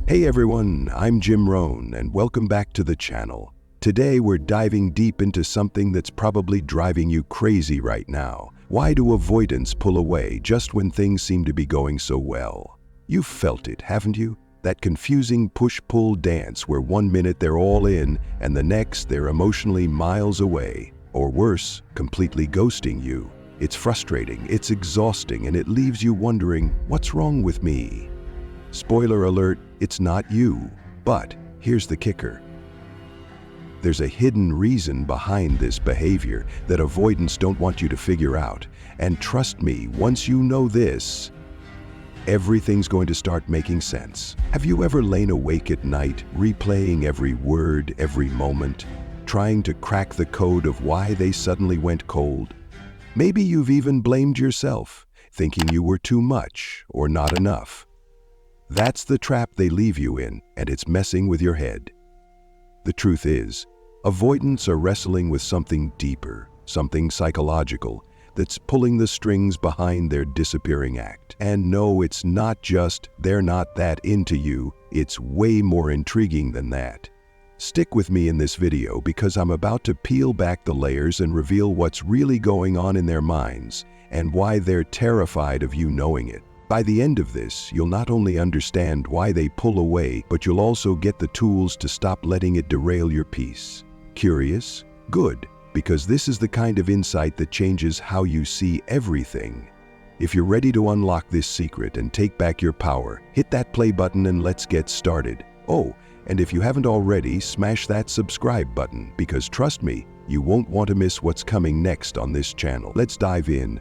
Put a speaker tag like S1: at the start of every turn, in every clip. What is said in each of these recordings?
S1: Hey everyone, I'm Jim Rohn and welcome back to the channel. Today we're diving deep into something that's probably driving you crazy right now. Why do avoidants pull away just when things seem to be going so well? You've felt it, haven't you? That confusing push-pull dance where one minute they're all in and the next they're emotionally miles away. Or worse, completely ghosting you. It's frustrating, it's exhausting, and it leaves you wondering, what's wrong with me? Spoiler alert, it's not you. But here's the kicker. There's a hidden reason behind this behavior that avoidants don't want you to figure out. And trust me, once you know this, everything's going to start making sense. Have you ever lain awake at night, replaying every word, every moment, trying to crack the code of why they suddenly went cold? Maybe you've even blamed yourself, thinking you were too much or not enough. That's the trap they leave you in, and it's messing with your head. The truth is, avoidants are wrestling with something deeper, something psychological, that's pulling the strings behind their disappearing act. And no, it's not just they're not that into you, it's way more intriguing than that. Stick with me in this video because I'm about to peel back the layers and reveal what's really going on in their minds and why they're terrified of you knowing it. By the end of this, you'll not only understand why they pull away, but you'll also get the tools to stop letting it derail your peace. Curious? Good, because this is the kind of insight that changes how you see everything. If you're ready to unlock this secret and take back your power, hit that play button and let's get started. Oh, and if you haven't already, smash that subscribe button, because trust me, you won't want to miss what's coming next on this channel. Let's dive in.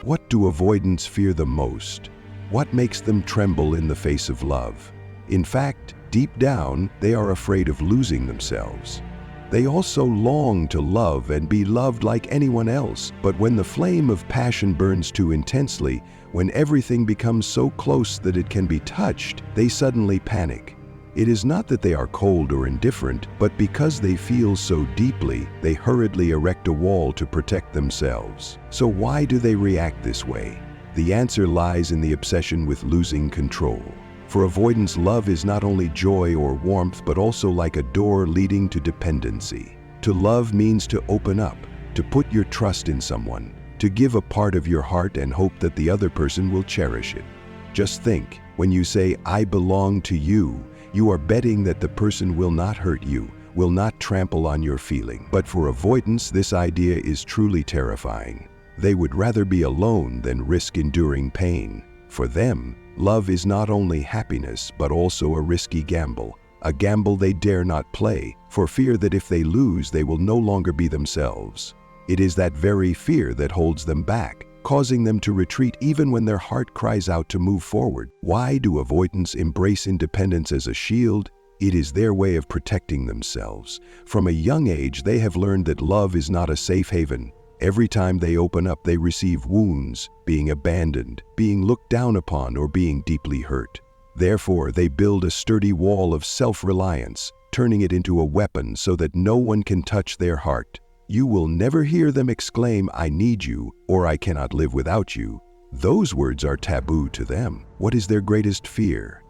S1: What do avoidants fear the most? What makes them tremble in the face of love? In fact, deep down, they are afraid of losing themselves. They also long to love and be loved like anyone else, but when the flame of passion burns too intensely, when everything becomes so close that it can be touched, they suddenly panic. It is not that they are cold or indifferent, but because they feel so deeply, they hurriedly erect a wall to protect themselves. So why do they react this way? The answer lies in the obsession with losing control. For avoidance, love is not only joy or warmth, but also like a door leading to dependency. To love means to open up, to put your trust in someone, to give a part of your heart and hope that the other person will cherish it. Just think, when you say, "I belong to you," you are betting that the person will not hurt you, will not trample on your feeling. But for avoidants, this idea is truly terrifying. They would rather be alone than risk enduring pain. For them, love is not only happiness, but also a risky gamble. A gamble they dare not play, for fear that if they lose, they will no longer be themselves. It is that very fear that holds them back, causing them to retreat even when their heart cries out to move forward. Why do avoidants embrace independence as a shield? It is their way of protecting themselves. From a young age, they have learned that love is not a safe haven. Every time they open up, they receive wounds, being abandoned, being looked down upon, or being deeply hurt. Therefore, they build a sturdy wall of self-reliance, turning it into a weapon so that no one can touch their heart. You will never hear them exclaim, "I need you," or "I cannot live without you." Those words are taboo to them. What is their greatest fear?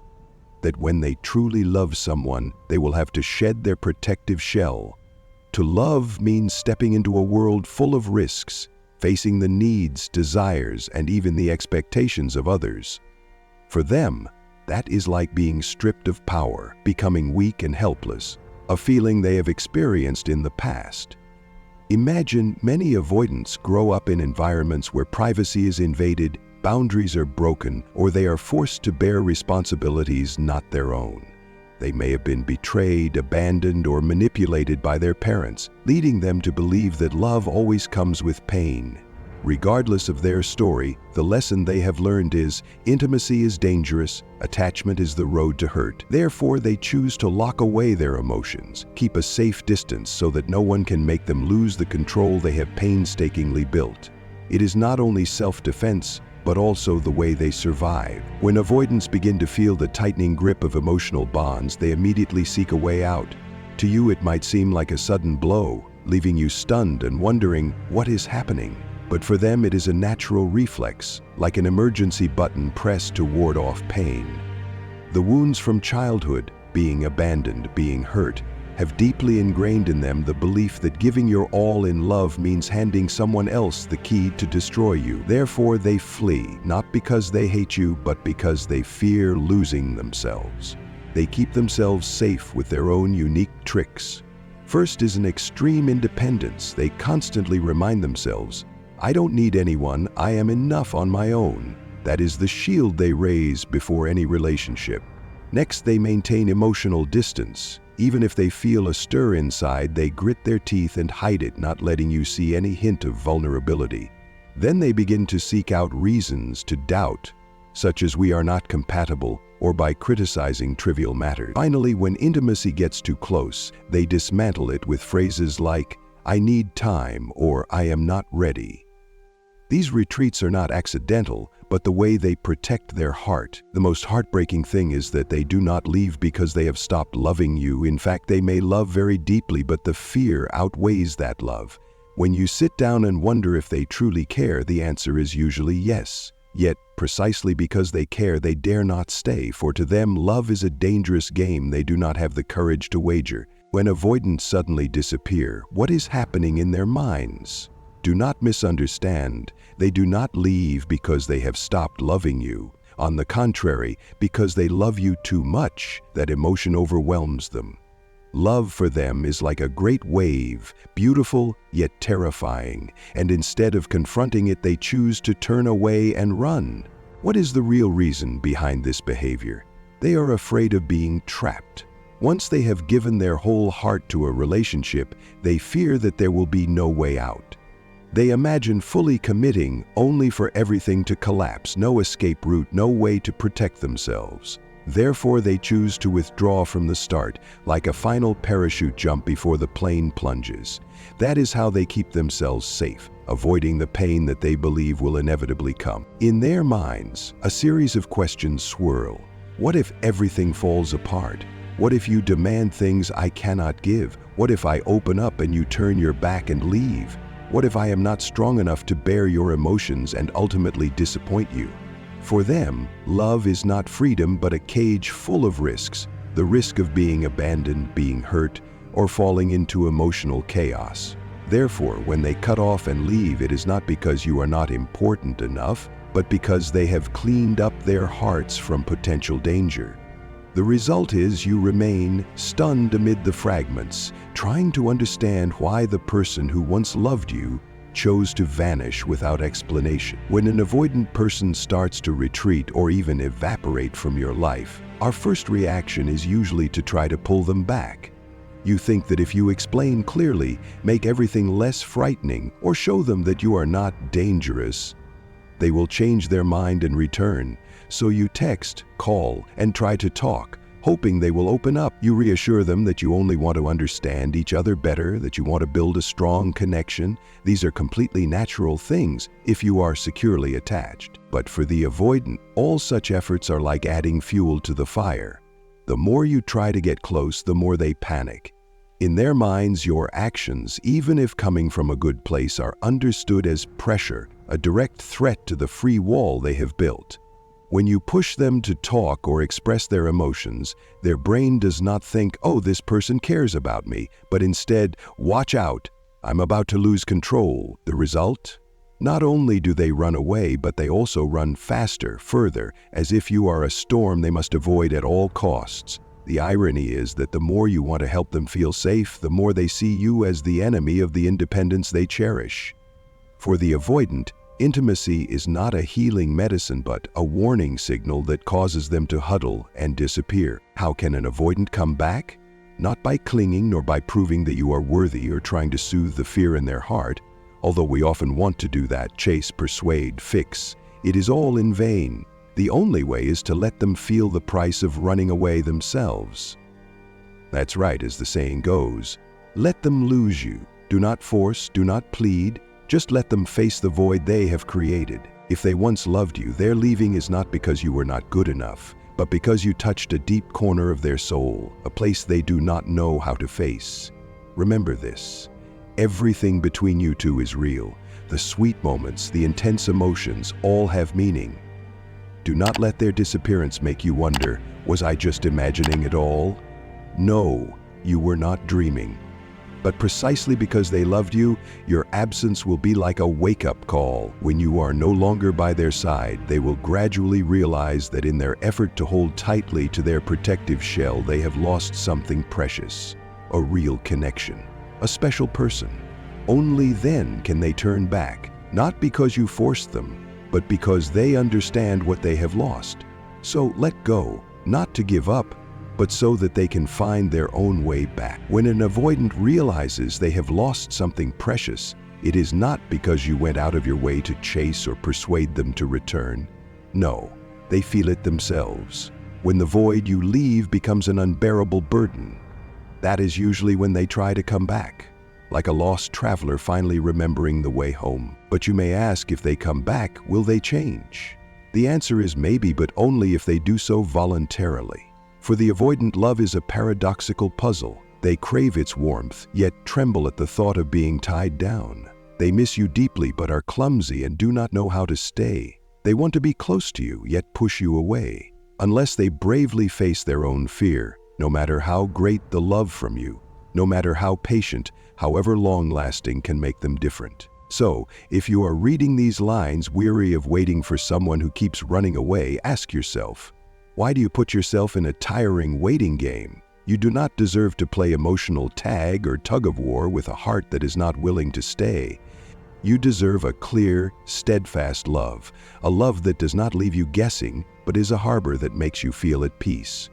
S1: That when they truly love someone, they will have to shed their protective shell. To love means stepping into a world full of risks, facing the needs, desires, and even the expectations of others. For them, that is like being stripped of power, becoming weak and helpless, a feeling they have experienced in the past. Imagine many avoidants grow up in environments where privacy is invaded, boundaries are broken, or they are forced to bear responsibilities not their own. They may have been betrayed, abandoned, or manipulated by their parents, leading them to believe that love always comes with pain. Regardless of their story, the lesson they have learned is intimacy is dangerous, attachment is the road to hurt. Therefore, they choose to lock away their emotions, keep a safe distance so that no one can make them lose the control they have painstakingly built. It is not only self-defense, but also the way they survive. When avoidants begin to feel the tightening grip of emotional bonds, they immediately seek a way out. To you, it might seem like a sudden blow, leaving you stunned and wondering, what is happening? but for them it is a natural reflex, like an emergency button pressed to ward off pain. The wounds from childhood, being abandoned, being hurt, have deeply ingrained in them the belief that giving your all in love means handing someone else the key to destroy you. Therefore, they flee, not because they hate you, but because they fear losing themselves. They keep themselves safe with their own unique tricks. First is an extreme independence. They constantly remind themselves, I don't need anyone, I am enough on my own. That is the shield they raise before any relationship. Next, they maintain emotional distance. Even if they feel a stir inside, they grit their teeth and hide it, not letting you see any hint of vulnerability. Then they begin to seek out reasons to doubt, such as we are not compatible, or by criticizing trivial matters. Finally, when intimacy gets too close, they dismantle it with phrases like, I need time, or I am not ready. These retreats are not accidental, but the way they protect their heart. The most heartbreaking thing is that they do not leave because they have stopped loving you. In fact, they may love very deeply, but the fear outweighs that love. When you sit down and wonder if they truly care, the answer is usually yes. Yet, precisely because they care, they dare not stay, for to them, love is a dangerous game they do not have the courage to wager. When avoidants suddenly disappear, what is happening in their minds? Do not misunderstand. They do not leave because they have stopped loving you. On the contrary, because they love you too much, that emotion overwhelms them. Love for them is like a great wave, beautiful yet terrifying, and instead of confronting it, they choose to turn away and run. What is the real reason behind this behavior? They are afraid of being trapped. Once they have given their whole heart to a relationship, they fear that there will be no way out. They imagine fully committing only for everything to collapse, no escape route, no way to protect themselves. Therefore, they choose to withdraw from the start, like a final parachute jump before the plane plunges. That is how they keep themselves safe, avoiding the pain that they believe will inevitably come. In their minds, a series of questions swirl. What if everything falls apart? What if you demand things I cannot give? What if I open up and you turn your back and leave? What if I am not strong enough to bear your emotions and ultimately disappoint you? For them, love is not freedom but a cage full of risks, the risk of being abandoned, being hurt, or falling into emotional chaos. Therefore, when they cut off and leave, it is not because you are not important enough, but because they have cleaned up their hearts from potential danger. The result is you remain stunned amid the fragments, trying to understand why the person who once loved you chose to vanish without explanation. When an avoidant person starts to retreat or even evaporate from your life, our first reaction is usually to try to pull them back. You think that if you explain clearly, make everything less frightening, or show them that you are not dangerous, they will change their mind and return. So you text, call, and try to talk, hoping they will open up. You reassure them that you only want to understand each other better, that you want to build a strong connection. These are completely natural things if you are securely attached. But for the avoidant, all such efforts are like adding fuel to the fire. The more you try to get close, the more they panic. In their minds, your actions, even if coming from a good place, are understood as pressure, a direct threat to the free wall they have built. When you push them to talk or express their emotions, their brain does not think, oh, this person cares about me, but instead, watch out, I'm about to lose control. The result? Not only do they run away, but they also run faster, further, as if you are a storm they must avoid at all costs. The irony is that the more you want to help them feel safe, the more they see you as the enemy of the independence they cherish. For the avoidant, intimacy is not a healing medicine but a warning signal that causes them to huddle and disappear. How can an avoidant come back? Not by clinging nor by proving that you are worthy or trying to soothe the fear in their heart, although we often want to do that, chase, persuade, fix. It is all in vain. The only way is to let them feel the price of running away themselves. That's right, as the saying goes, let them lose you. Do not force, do not plead. Just let them face the void they have created. If they once loved you, their leaving is not because you were not good enough, but because you touched a deep corner of their soul, a place they do not know how to face. Remember this. Everything between you two is real, The sweet moments, the intense emotions, all have meaning. Do not let their disappearance make you wonder, was I just imagining it all? No, you were not dreaming. But precisely because they loved you, your absence will be like a wake-up call. When you are no longer by their side, they will gradually realize that in their effort to hold tightly to their protective shell, they have lost something precious, a real connection, a special person. Only then can they turn back, not because you forced them, but because they understand what they have lost. So let go, not to give up, but so that they can find their own way back. When an avoidant realizes they have lost something precious, it is not because you went out of your way to chase or persuade them to return. No, they feel it themselves. When the void you leave becomes an unbearable burden, that is usually when they try to come back, like a lost traveler finally remembering the way home. But you may ask, if they come back, will they change? The answer is maybe, but only if they do so voluntarily. For the avoidant, love is a paradoxical puzzle. They crave its warmth, yet tremble at the thought of being tied down. They miss you deeply but are clumsy and do not know how to stay. They want to be close to you, yet push you away. Unless they bravely face their own fear, no matter how great the love from you, no matter how patient, however long-lasting, can make them different. So, if you are reading these lines weary of waiting for someone who keeps running away, ask yourself, why do you put yourself in a tiring waiting game? You do not deserve to play emotional tag or tug-of-war with a heart that is not willing to stay. You deserve a clear, steadfast love, a love that does not leave you guessing, but is a harbor that makes you feel at peace.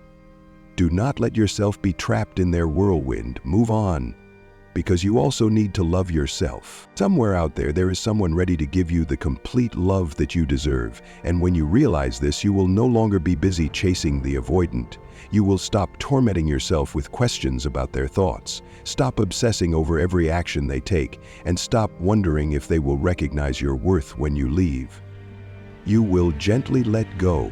S1: Do not let yourself be trapped in their whirlwind. Move on, because you also need to love yourself. Somewhere out there is someone ready to give you the complete love that you deserve, and when you realize this, you will no longer be busy chasing the avoidant. You will stop tormenting yourself with questions about their thoughts, stop obsessing over every action they take, and stop wondering if they will recognize your worth when you leave. You will gently let go,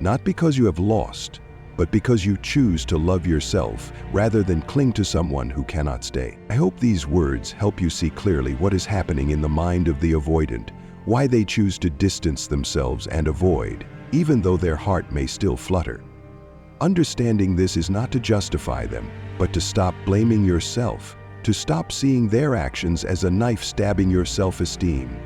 S1: not because you have lost, but because you choose to love yourself rather than cling to someone who cannot stay. I hope these words help you see clearly what is happening in the mind of the avoidant, why they choose to distance themselves and avoid, even though their heart may still flutter. Understanding this is not to justify them, but to stop blaming yourself, to stop seeing their actions as a knife stabbing your self-esteem.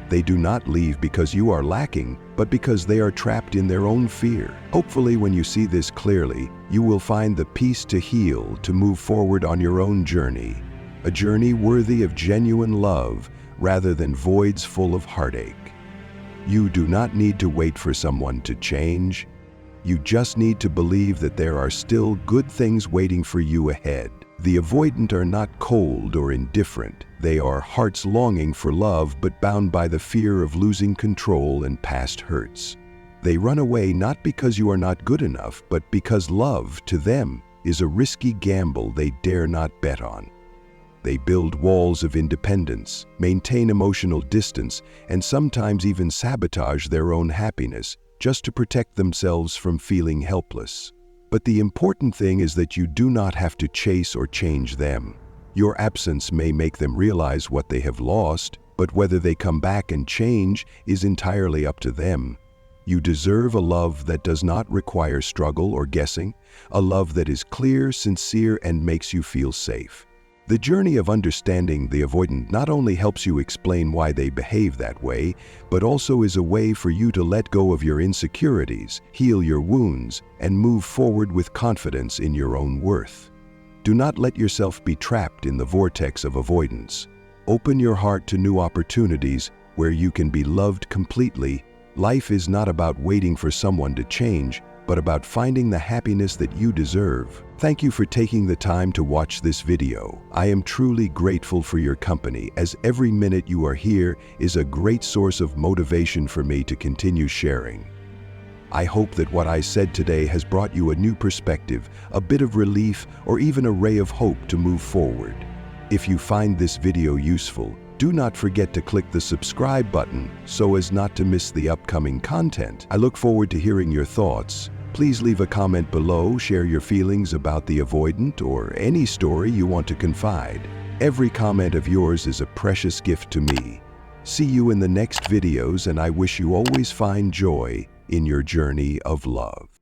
S1: They do not leave because you are lacking, but because they are trapped in their own fear. Hopefully, when you see this clearly, you will find the peace to heal, to move forward on your own journey. A journey worthy of genuine love rather than voids full of heartache. You do not need to wait for someone to change. You just need to believe that there are still good things waiting for you ahead. The avoidant are not cold or indifferent. They are hearts longing for love but bound by the fear of losing control and past hurts. They run away not because you are not good enough, but because love, to them, is a risky gamble they dare not bet on. They build walls of independence, maintain emotional distance, and sometimes even sabotage their own happiness just to protect themselves from feeling helpless. But the important thing is that you do not have to chase or change them. Your absence may make them realize what they have lost, but whether they come back and change is entirely up to them. You deserve a love that does not require struggle or guessing, a love that is clear, sincere, and makes you feel safe. The journey of understanding the avoidant not only helps you explain why they behave that way, but also is a way for you to let go of your insecurities, heal your wounds, and move forward with confidence in your own worth. Do not let yourself be trapped in the vortex of avoidance. Open your heart to new opportunities where you can be loved completely. Life is not about waiting for someone to change, but about finding the happiness that you deserve. Thank you for taking the time to watch this video. I am truly grateful for your company, as every minute you are here is a great source of motivation for me to continue sharing. I hope that what I said today has brought you a new perspective, a bit of relief, or even a ray of hope to move forward. If you find this video useful, do not forget to click the subscribe button so as not to miss the upcoming content. I look forward to hearing your thoughts. Please leave a comment below, share your feelings about the avoidant or any story you want to confide. Every comment of yours is a precious gift to me. See you in the next videos, and I wish you always find joy in your journey of love.